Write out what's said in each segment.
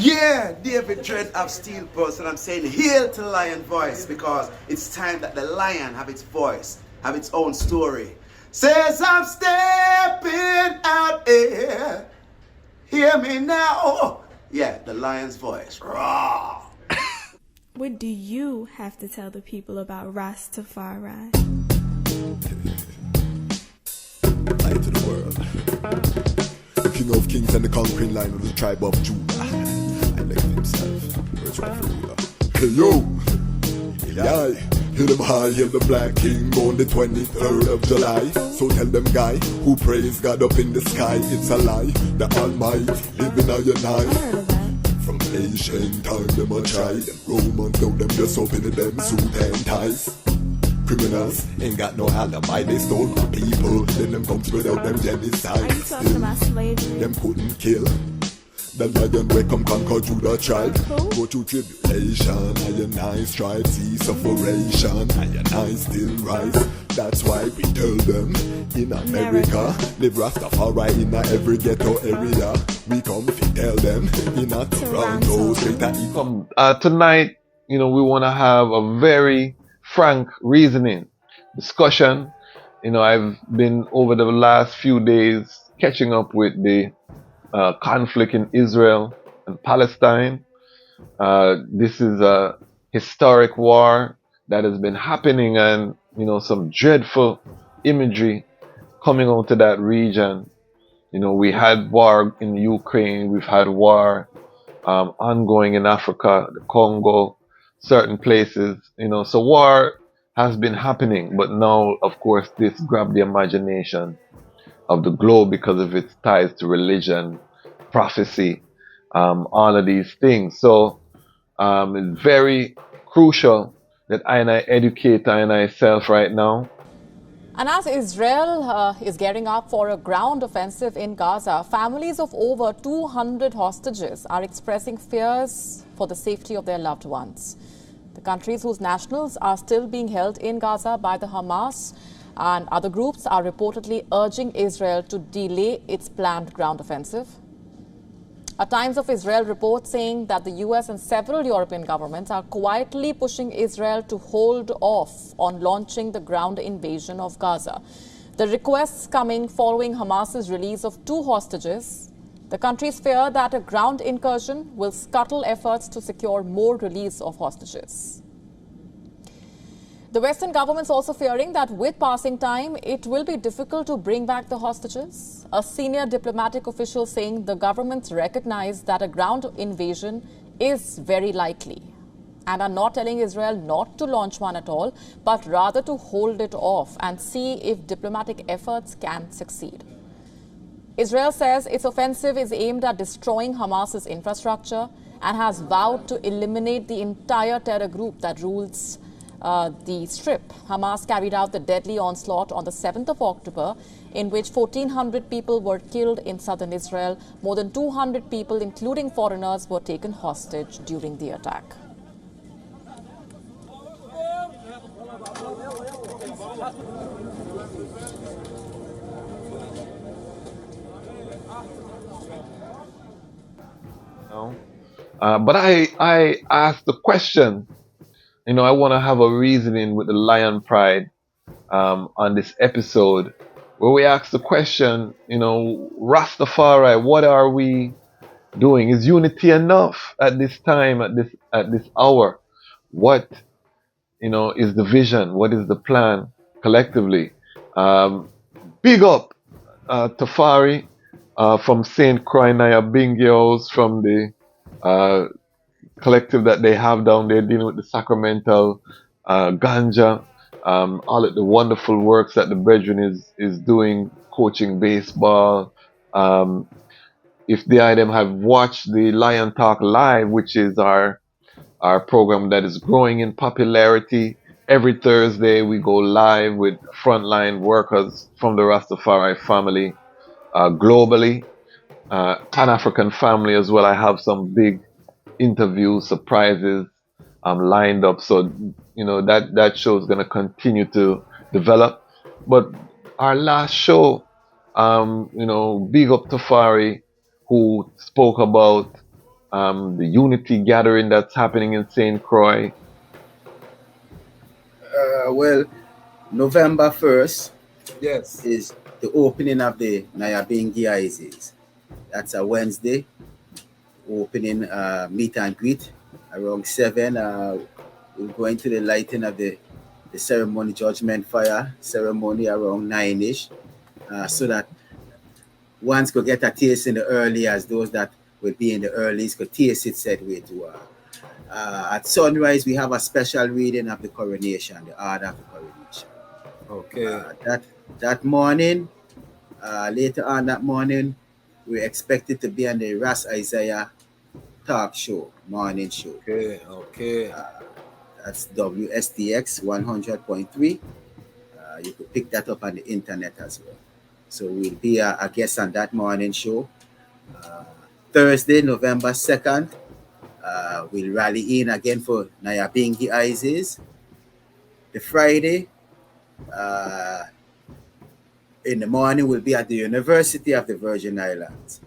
Yeah, David Dread of Steel Pulse, and I'm saying hail to Lion Voice because it's time that the lion have its voice, have its own story. Says I'm stepping out here. Hear me now. Yeah, the lion's voice. Raw. What do you have to tell the people about Ras Tafari? Light to the world. The king of kings and the conquering lion of the tribe of Judah. I left himself. Where's my ruler? Hey yo! Yeah. Hail them high, hail the black king, born the 23rd of July. So tell them guy, who praise God up in the sky, it's a lie. The Almighty living on your night. From ancient time, them a try. Them Romans, now them just open them suit and ties. Criminals ain't got no alibi, they stole my people. Then them come spread out them genocide. Are you talking about slavery? Them couldn't kill. The lion will come conquer Judah tribe. Go through tribulation, and I strive, see sufferation, and I still rise. That's why we tell them, in America, live Rastafari in every ghetto area. We come to tell them, in a Toronto, straight at Ecom. Tonight, we want to have a very frank reasoning discussion. I've been over the last few days catching up with the conflict in Israel and Palestine. This is a historic war that has been happening, and some dreadful imagery coming out of that region. We had war in Ukraine, we've had war ongoing in Africa, the Congo, certain places, so war has been happening, but now, of course, this grabbed the imagination of the globe because of its ties to religion, prophecy, all of these things. So it's very crucial that I educate myself right now. And as Israel is gearing up for a ground offensive in Gaza, families of over 200 hostages are expressing fears for the safety of their loved ones. The countries whose nationals are still being held in Gaza by the Hamas and other groups are reportedly urging Israel to delay its planned ground offensive. A Times of Israel report saying that the US and several European governments are quietly pushing Israel to hold off on launching the ground invasion of Gaza. The requests coming following Hamas's release of 2 hostages. The countries fear that a ground incursion will scuttle efforts to secure more release of hostages. The Western governments also fearing that with passing time, it will be difficult to bring back the hostages. A senior diplomatic official saying the governments recognize that a ground invasion is very likely and are not telling Israel not to launch one at all, but rather to hold it off and see if diplomatic efforts can succeed. Israel says its offensive is aimed at destroying Hamas's infrastructure and has vowed to eliminate the entire terror group that rules the Strip. Hamas carried out the deadly onslaught on the 7th of October, in which 1,400 people were killed in southern Israel. More than 200 people, including foreigners, were taken hostage during the attack. But I asked the question, I want to have a reasoning with the Lion Pride on this episode, where we ask the question, Rastafari, what are we doing? Is unity enough at this time, at this hour? What, is the vision? What is the plan collectively? Big up Tafari from St. Croix, Bingos, from the collective that they have down there dealing with the sacramental ganja, all of the wonderful works that the brethren is doing, coaching baseball. If the item have watched the Lion Talk Live, which is our program that is growing in popularity, every Thursday we go live with frontline workers from the Rastafari family globally, Panafrican family as well. I have some big interviews, surprises lined up, so that show is going to continue to develop. But our last show, big up Tafari, who spoke about the unity gathering that's happening in St. Croix? Well, November 1st Yes. is the opening of the K.A.S.I. That's a Wednesday. Opening meet and greet around 7. We're going to the lighting of the ceremony, judgment fire ceremony around 9ish, so that ones could get a taste in the early, as those that will be in the earlies could taste it said way to at sunrise we have a special reading of the coronation, the order of the coronation. Okay. That morning, later on that morning, we're expected to be on the Ras Isaiah talk show, morning show. Okay. That's WSTX 100.3. You could pick that up on the internet as well. So we'll be a guest on that morning show. Thursday, November 2nd, we'll rally in again for K.A.S.I. The Friday, in the morning, we'll be at the University of the Virgin Islands.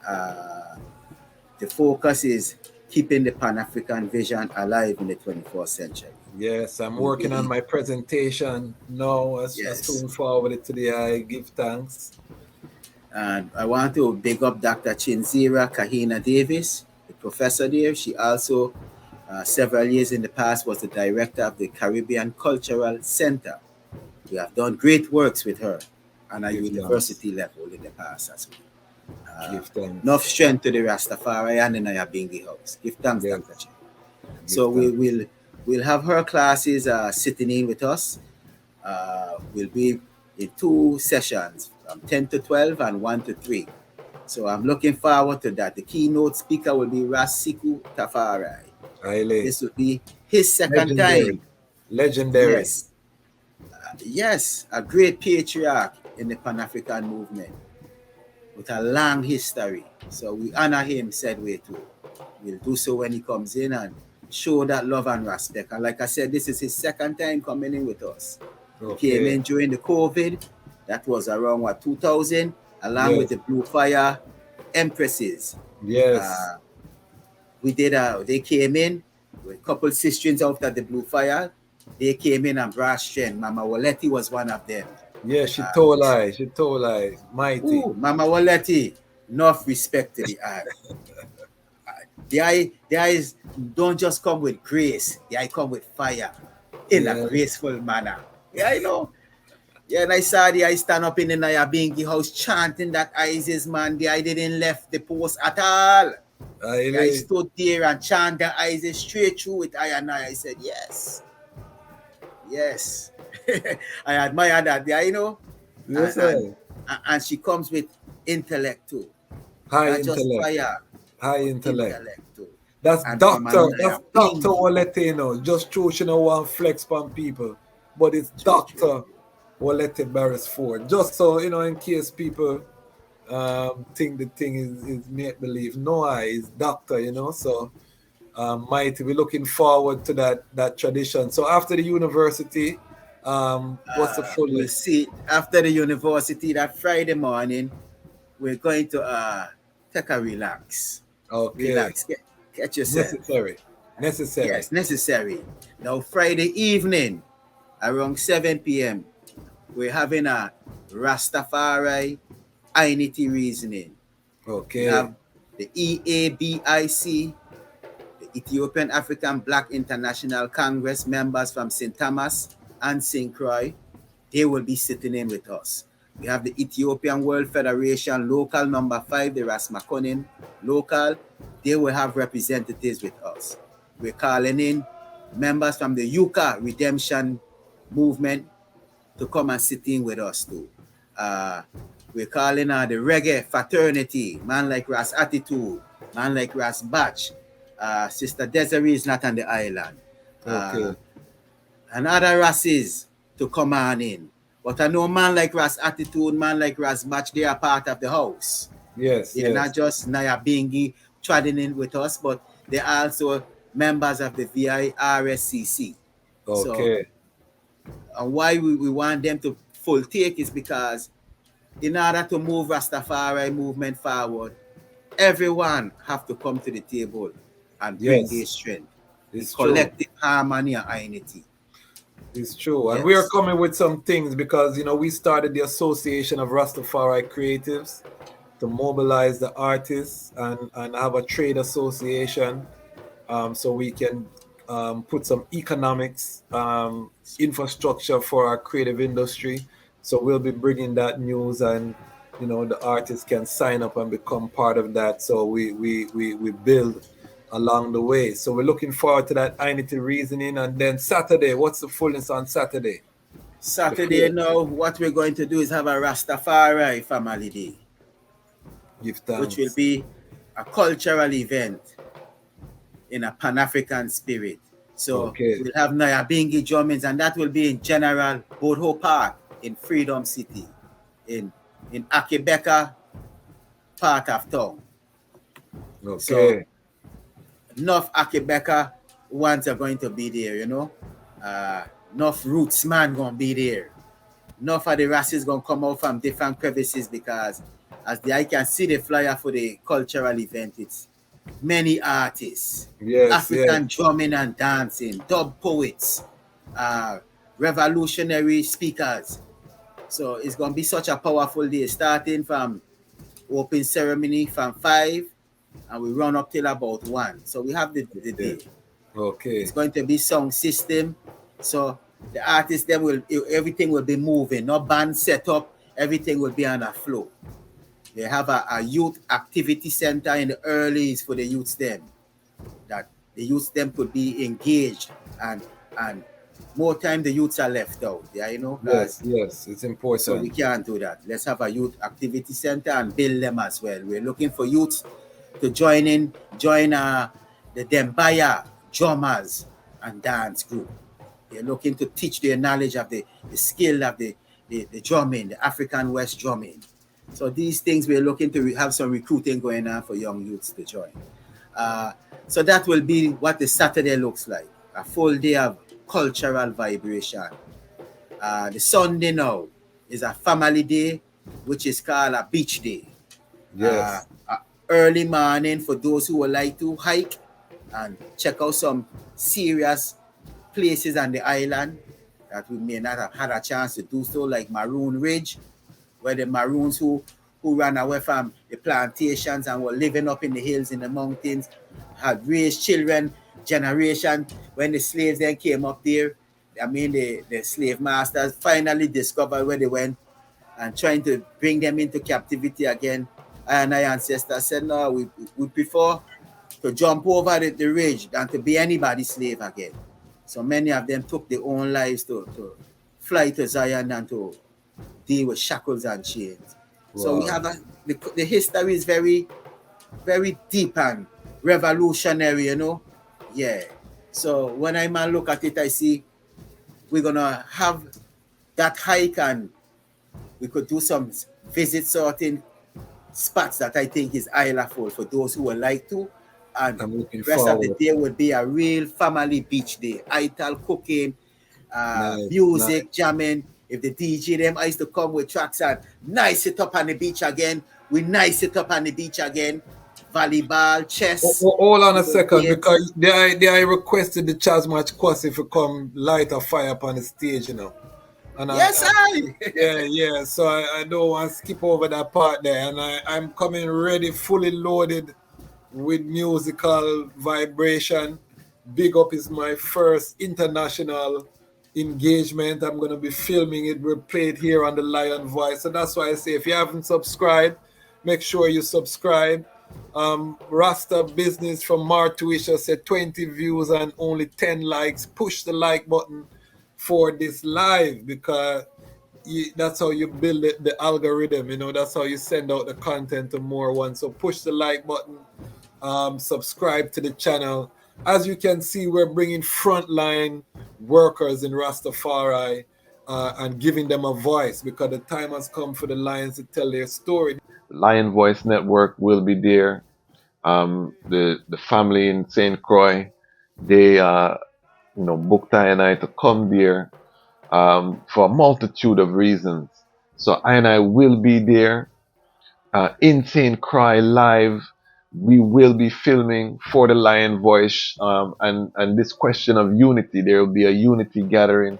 The focus is keeping the Pan-African vision alive in the 21st century. Yes, I'm working on my presentation now. As soon forward today, I give thanks. And I want to big up Dr. Chinzira Kahina Davis, the professor there. She also, several years in the past, was the director of the Caribbean Cultural Center. We have done great works with her on a university level in the past as well. Enough strength to the Rastafari and the Nyabingi house. Give thanks, Dr. Chin. So we'll have her classes sitting in with us. We'll be in 2 sessions, from 10 to 12 and 1 to 3. So I'm looking forward to that. The keynote speaker will be Ras Tafari. Haile. This will be his second time. Legendary. Yes, a great patriarch in the Pan-African movement with a long history. So we honor him, said way too. We'll do so when he comes in and show that love and respect. And like I said, this is his second time coming in with us. He came in during the COVID. That was around 2000, along with the Blue Fire Empresses. Yes. We did. They came in with a couple sisters out at the Blue Fire. They came in and brought strength. Mama Waletti was one of them. Yeah, she told I. Mighty. Ooh, Mama Waletti, enough respect to the eye. The eyes don't just come with grace. The eye come with fire in a graceful manner. Yeah, I know. Yeah, and I saw the eye stand up in the Nyabingi house chanting that ISIS man. The eye didn't left the post at all. I stood there and chanted ISIS straight through with I and I said, yes. Yes. I admire that. Yeah, you know. Yes, and she comes with intellect too. High intellect. Just fire. High intellect too. That's Doctor Walete, you know. Just true, she don't want flex on people. But it's Dr. Walete Barris Ford. Just so, you know, in case people think the thing is make believe. No, it's Doctor, you know. So mighty, we're looking forward to that tradition. So after the university, what's the full we'll see after the university that Friday morning, we're going to take a relax. Okay. Relax. Get yourself. Necessary. Yes, necessary. Now Friday evening, around 7 p.m., we're having a Rastafari Unity reasoning. Okay. We have the EABIC, the Ethiopian African Black International Congress members from St. Thomas and St. Croix. They will be sitting in with us. We have the Ethiopian World Federation local number 5, the Ras Makonnen local. They will have representatives with us. We're calling in members from the Yuka Redemption Movement to come and sit in with us too. We're calling the Reggae Fraternity, man like Ras Attitude, man like Ras Batch. Sister Desiree is not on the island. And other races to come on in. But I know man like Ras Attitude, man like Ras Batch, they are part of the house. Yes. They're not just Nyabingi treading in with us, but they're also members of the VIRSCC. Okay. So, and why we want them to full take is because in order to move Rastafari movement forward, everyone have to come to the table and bring their strength. It's the true. collective harmony and unity. It's true. And Yes. we are coming with some things because, you know, we started the Association of Rastafari Creatives to mobilize the artists and have a trade association so we can put some economics infrastructure for our creative industry. So we'll be bringing that news, and you know, the artists can sign up and become part of that. So we build along the way. So we're looking forward to that unity reasoning. And then Saturday, what's the fullness on Saturday? Saturday now, what we're going to do is have a Rastafari Family Day. Give thanks. Which will be a cultural event in a Pan-African spirit. So we'll have Nyabingi drummings, and that will be in General Bodho Park in Freedom City, in Akebeka part of town. So enough Akebeka ones are going to be there, you know. Enough roots man gonna be there. Enough of the races gonna come out from different crevices, because as I can see the flyer for the cultural event, it's many artists, African drumming and dancing, dub poets, revolutionary speakers. So it's going to be such a powerful day, starting from open ceremony from 5 and we run up till about 1. So we have the day. It's going to be sound system. So the artists, everything will be moving, no band set up, everything will be on a flow. They have a youth activity center in the earlys for the youths them, that the youths them could be engaged, and more time the youths are left out. Yeah, you know. Yes, it's important. So we can't do that. Let's have a youth activity center and build them as well. We're looking for youths to join the Dembaya drummers and dance group. They're looking to teach their knowledge of the skill of the drumming, the African West drumming. So these things we're looking to have some recruiting going on for young youths to join. So that will be what the Saturday looks like, a full day of cultural vibration. The Sunday now is a family day, which is called a beach day. Yes. Early morning for those who would like to hike and check out some serious places on the island that we may not have had a chance to do so, like Maroon Ridge, where the Maroons who ran away from the plantations and were living up in the hills in the mountains had raised children, generation. When the slaves then came up there, I mean, the slave masters finally discovered where they went and trying to bring them into captivity again. And our ancestors said, no, we prefer to jump over the ridge than to be anybody's slave again. So many of them took their own lives to fly to Zion and to deal with shackles and chains. Wow. So we have the history is very, very deep and revolutionary, you know. Yeah. So when I look at it, I see we're gonna have that hike, and we could do some visit sorting spots that I think is islandful for those who would like to. And the rest of the day would be a real family beach day. Ital cooking, music, jamming. If the DJ them I used to come with tracks and nice it up on the beach again. We nice it up on the beach again. Volleyball, chess. Hold on a second, because they requested the Dejazmatch K.A.S.I to come light a fire up on the stage, you know. And yeah. So I don't want to skip over that part there. And I'm coming ready, fully loaded with musical vibration. Big Up is my first international engagement. I'm going to be filming it. We'll play it here on the Lion Voice. So that's why I say, if you haven't subscribed, make sure you subscribe. Rasta Business from Martuisha said 20 views and only 10 likes. Push the like button for this live, because that's how you build the algorithm, you know. That's how you send out the content to more ones. So push the like button, subscribe to the channel. As you can see, we're bringing frontline workers in Rastafari and giving them a voice, because the time has come for the Lions to tell their story. The Lion Voice Network will be there. The family in St. Croix, they booked I and I to come there for a multitude of reasons. So I and I will be there in St. Croix live we will be filming for the Lion Voice, and this question of unity, there will be a unity gathering.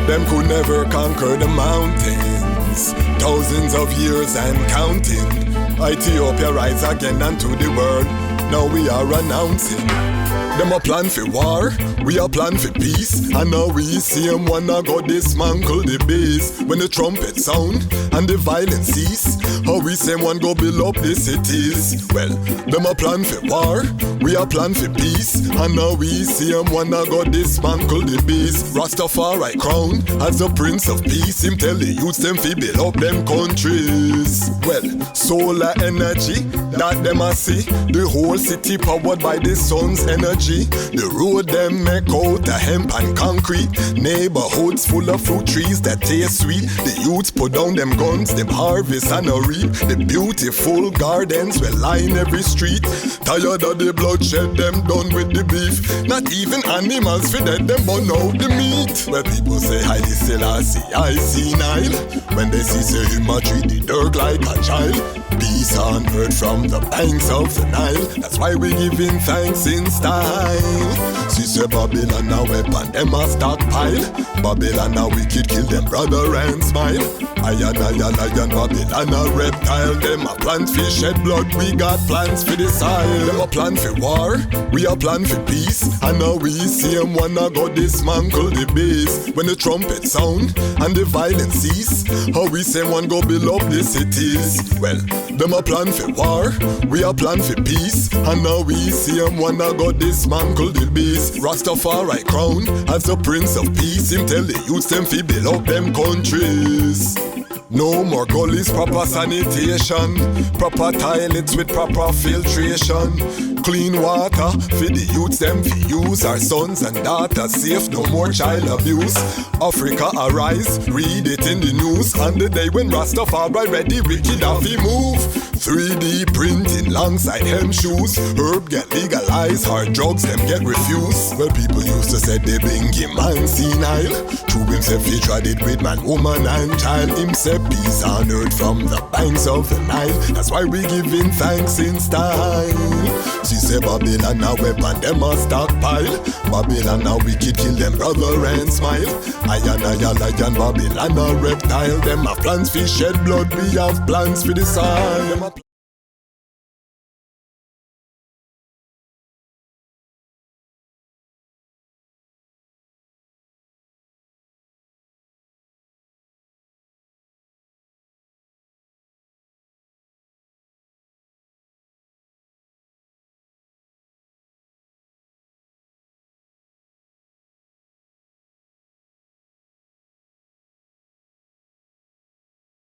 Them could never conquer the mountains. Thousands of years and counting. Ethiopia rise again unto the world. Now we are announcing. Them a plan for war, we a plan for peace. And now we see them wanna go dismantle the base. When the trumpet sound and the violence cease, how we say one go build up the cities. Well, them a plan for war, we a plan for peace. And now we see them wanna go dismantle the base. Rastafari crown as the Prince of Peace. Him tell the youths them fi build up them countries. Well, solar energy that them a see. The whole city powered by the sun's energy. The road them make out of hemp and concrete. Neighborhoods full of fruit trees that taste sweet. The youths put down them guns, them harvest and a reap. The beautiful gardens will line every street. Tired of the bloodshed, them done with the beef. Not even animals for dead, them burn out the meat. Where people say Haile Selassie, I see Nile. When they see say him a treat the dirt like a child. Peace on earth from the banks of the Nile. That's why we giving thanks in style. See say Babylon a weapon, them a stockpile. Babylon a wicked, kill them brother and smile. Lion, Babylon a reptile. Them a plant for shed blood, we got plans for the soil. Them a plan for war, we a plan for peace. And now we see them wanna go dismantle the base. When the trumpet sound and the violence cease, how we say one go build up the cities. Well, them a plan for war, we a plan for peace. And now we see them wanna go dismantle the base. Rastafari crown as the Prince of Peace. Him tell the youths them fi build up them countries. No more gullies, proper sanitation. Proper toilets with proper filtration. Clean water for the youths them fi use. Our sons and daughters safe, no more child abuse. Africa arise, read it in the news. On the day when Rastafari ready, wicked have to move. 3D printing alongside hem shoes. Herb get legalized, hard drugs them get refused. Well, people used to say they bring him man senile. True himself he tried it with man, woman and child. Himself peace on earth from the banks of the Nile. That's why we giving thanks in style. She say Babylon a weapon, them a stockpile. Babylon a wicked, kill them brother and smile. Lion, Babylon a reptile. Them a plans for shed blood, we have plans for the soil.